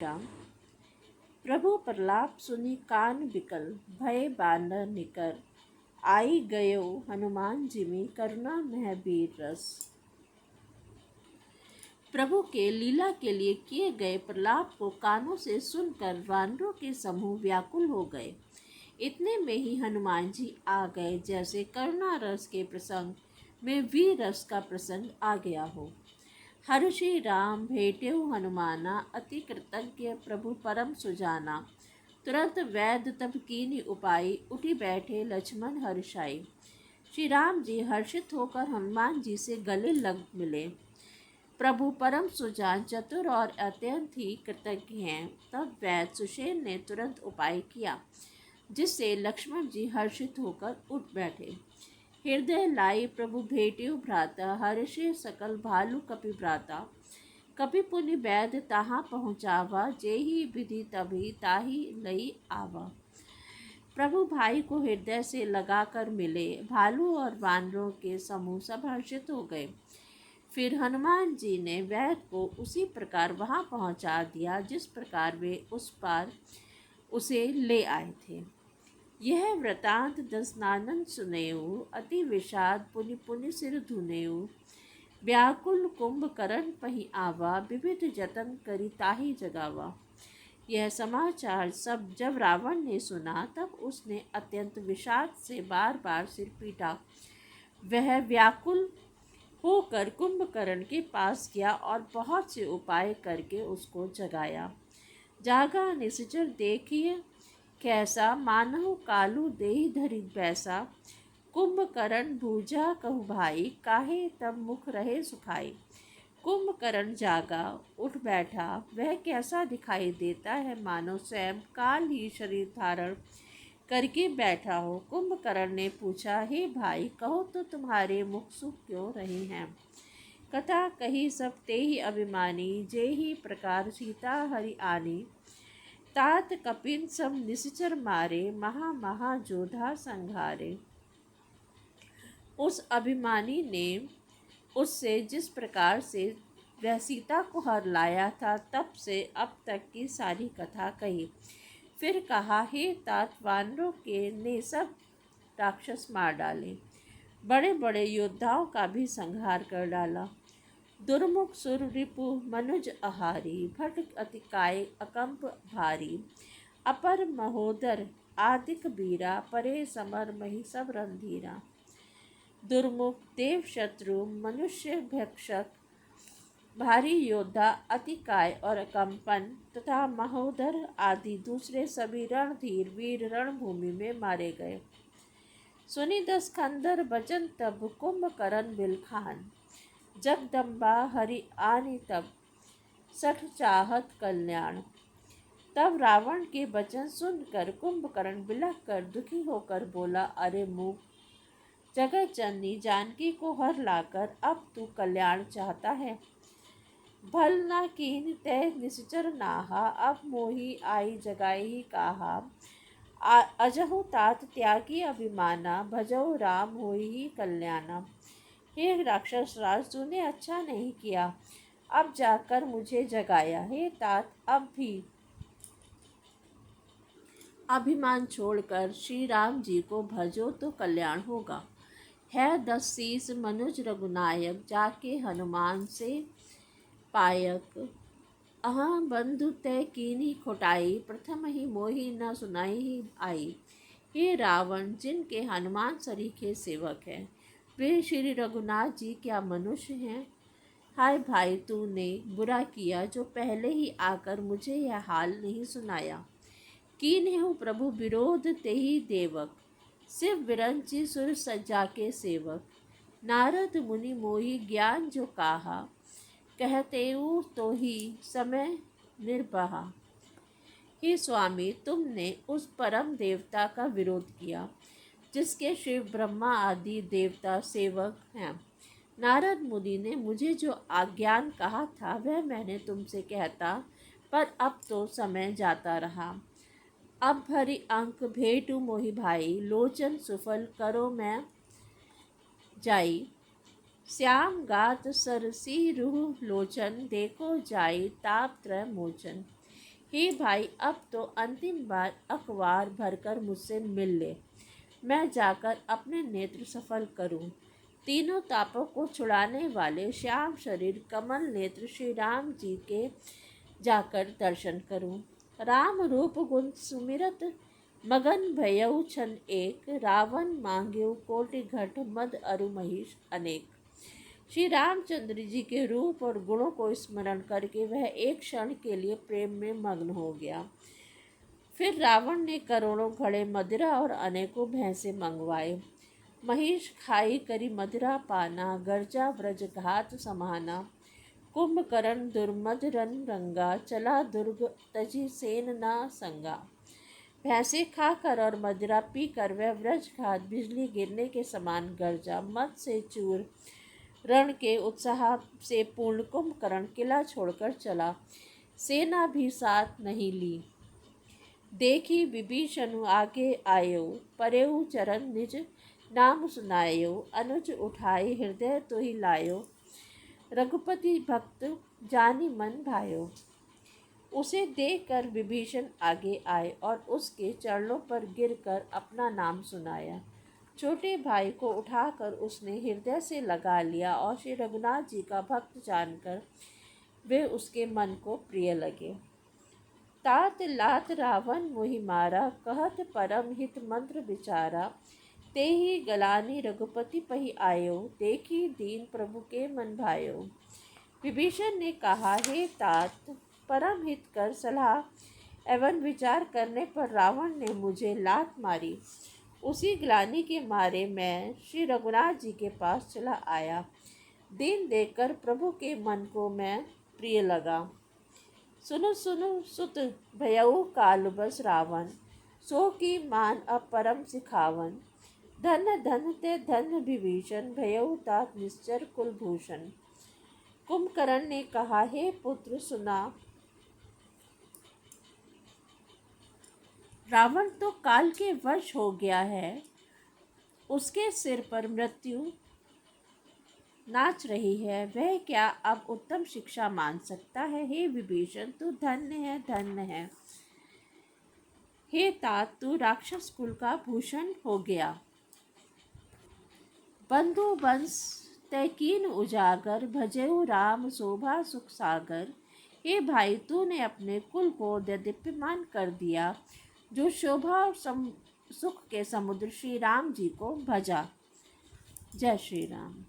राम। प्रभु प्रलाप सुनी कान बिकल, भय बानर निकर। आई गयो हनुमान जिमि, करुणा मह वीर रस। प्रभु के लीला के लिए किए गए प्रलाप को कानों से सुनकर वानरों के समूह व्याकुल हो गए। इतने में ही हनुमान जी आ गए, जैसे करुणा रस के प्रसंग में वीर रस का प्रसंग आ गया हो। हर्षि राम भेटेउ हनुमाना, अति कृतज्ञ प्रभु परम सुजाना। तुरंत वैद्य तब कीन्ही उपाय, उठी बैठे लक्ष्मण हर्षाई। श्री राम जी हर्षित होकर हनुमान जी से गले लग मिले। प्रभु परम सुजान, चतुर और अत्यंत ही कृतज्ञ हैं। तब वैद्य सुषेण ने तुरंत उपाय किया, जिससे लक्ष्मण जी हर्षित होकर उठ बैठे। हृदय लाई प्रभु भेटियो भ्राता, हर्षे सकल भालु कपि भ्राता। कपि पुनि वैद्य ताहा पहुँचावा, जेहि विधि तभी ताहि लई आवा। प्रभु भाई को हृदय से लगाकर मिले। भालू और वानरों के समूह सब हर्षित हो गए। फिर हनुमान जी ने वैद्य को उसी प्रकार वहां पहुंचा दिया, जिस प्रकार वे उस पार उसे ले आए थे। यह वृतांत दसनानन सुनेऊ, अति विषाद पुनि पुनि सिर धुनेऊ। व्याकुल कुंभकर्ण पहि आवा, विविध जतन करी ताहि जगावा। यह समाचार सब जब रावण ने सुना, तब उसने अत्यंत विषाद से बार बार सिर पीटा। वह व्याकुल होकर कुंभकर्ण के पास गया और बहुत से उपाय करके उसको जगाया। जागा निश्चर देखिए कैसा, मानहु कालू देहि धरि बैसा। कुंभकर्ण भूजा कहु भाई, काहे तब मुख रहे सुखाई। कुंभकर्ण जागा उठ बैठा, वह कैसा दिखाई देता है, मानो स्वयं काल ही शरीर धारण करके बैठा हो। कुंभकर्ण ने पूछा, हे भाई, कहो तो तुम्हारे मुख सुख क्यों रहे हैं। कथा कही सब तेहि अभिमानी, जेहि प्रकार सीता हरि आनी। तात कपिन सब निश्चर मारे, महा महा जोधा संघारे। उस अभिमानी ने उससे जिस प्रकार से वह सीता को हर लाया था, तब से अब तक की सारी कथा कही। फिर कहा, हे तात, वानरों के ने सब राक्षस मार डाले, बड़े बड़े योद्धाओं का भी संहार कर डाला। दुर्मुख सुर रिपु मनुज आहारी, भट अतिकाय अकंप भारी। अपर महोदर आदिक बीरा, परे समर मही सब रणधीरा। दुर्मुख देव शत्रु मनुष्य भक्षक, भारी योद्धा अतिकाय और कंपन तथा महोदर आदि दूसरे सभी रणधीर वीर रणभूमि में मारे गए। सुनी दस खंदर वचन तब, कुंभकर्ण बिलखान। जगदम्बा हरि आनी तब, सठ चाहत कल्याण। तब रावण के वचन सुनकर कुंभकर्ण बिलख कर दुखी होकर बोला, अरे मूर्ख, जगत जननी जानकी को हर लाकर अब तू कल्याण चाहता है। भल न कीन्ह तै निश्चर नाहा, अब मोहि आई जगाई काहा। अजहु तात त्यागी अभिमाना, भजहु राम होई कल्याणा। हे राक्षस राज, तूने अच्छा नहीं किया, अब जाकर मुझे जगाया। हे तात, अब भी अभिमान छोड़कर श्री राम जी को भजो तो कल्याण होगा। है 10 शीस मनुज रघुनायक, जाके हनुमान से पायक। अहाँ बंधु तय कीन्ही खोटाई, प्रथम ही मोहि न सुनाई ही आई। हे रावण, जिनके हनुमान सरीखे सेवक हैं, वे श्री रघुनाथ जी क्या मनुष्य हैं। हाय भाई, तूने बुरा किया जो पहले ही आकर मुझे यह हाल नहीं सुनाया। कीन्हु प्रभु विरोध तेहि देवक, शिव विरंचि सुर सज्जा के सेवक। नारद मुनि मोहि ज्ञान जो काहा, कहतेउ तो ही समय निर्बहा। हे स्वामी, तुमने उस परम देवता का विरोध किया, जिसके शिव ब्रह्मा आदि देवता सेवक हैं। नारद मुनि ने मुझे जो आज्ञान कहा था, वह मैंने तुमसे कहता, पर अब तो समय जाता रहा। अब भरी अंक भेटू मोहि भाई, लोचन सुफल करो मैं जाई। श्याम गात सरसी रूह लोचन, देखो जाई ताप त्रय मोचन। हे भाई, अब तो अंतिम बार अखबार भरकर मुझसे मिल ले, मैं जाकर अपने नेत्र सफल करूं। तीनों तापों को छुड़ाने वाले श्याम शरीर कमल नेत्र श्री राम जी के जाकर दर्शन करूं। राम रूप गुण सुमिरत मगन भयउ छन एक, रावण मांग्यो कोटि घट मद अरु महिष अनेक। श्री रामचंद्र जी के रूप और गुणों को स्मरण करके वह एक क्षण के लिए प्रेम में मग्न हो गया। फिर रावण ने करोड़ों घड़े मदिरा और अनेकों भैंसे मंगवाए। महिष खाई करी मदिरा पाना, गर्जा ब्रज घात समाना। कुंभकर्ण दुर्मद रन रंगा, चला दुर्ग तजी सेन ना संगा। भैंसे खाकर और मदिरा पीकर वह व्रज घात बिजली गिरने के समान गर्जा। मद से चूर रण के उत्साह से पूर्ण कुंभकर्ण किला छोड़कर चला, सेना भी साथ नहीं ली। देखी विभीषण आगे आयो, परेऊ चरण निज नाम सुनायो। अनुज उठाई हृदय तो ही लायो, रघुपति भक्त जानी मन भायो। उसे देखकर विभीषण आगे आए और उसके चरणों पर गिरकर अपना नाम सुनाया। छोटे भाई को उठाकर उसने हृदय से लगा लिया और श्री रघुनाथ जी का भक्त जानकर वे उसके मन को प्रिय लगे। तात लात रावण मोहि मारा, कहत परम हित मंत्र विचारा। तेहि गलानी रघुपति पहि आयो, देखी दीन प्रभु के मन भायो। विभीषण ने कहा, हे तात, परम हित कर सलाह एवं विचार करने पर रावण ने मुझे लात मारी। उसी ग्लानि के मारे मैं श्री रघुनाथ जी के पास चला आया। दीन देखकर प्रभु के मन को मैं प्रिय लगा। सुनो सुनो सुत भयउ काल बस रावण, सो की मान अब परम सिखावन। धन धन ते धन विभीषण, भयउ तात निश्चर कुलभूषण। कुंभकर्ण ने कहा, हे पुत्र सुना, रावण तो काल के वश हो गया है, उसके सिर पर मृत्यु नाच रही है, वह क्या अब उत्तम शिक्षा मान सकता है। हे विभीषण, तू धन्य है, धन्य है। हे तात, तू राक्षस कुल का भूषण हो गया। बंधु वंश तैकीन उजागर, भजेऊ राम शोभा सुख सागर। हे भाई, तूने अपने कुल को दीप्यमान कर दिया, जो शोभा और सुख के समुद्र श्री राम जी को भजा। जय श्री राम।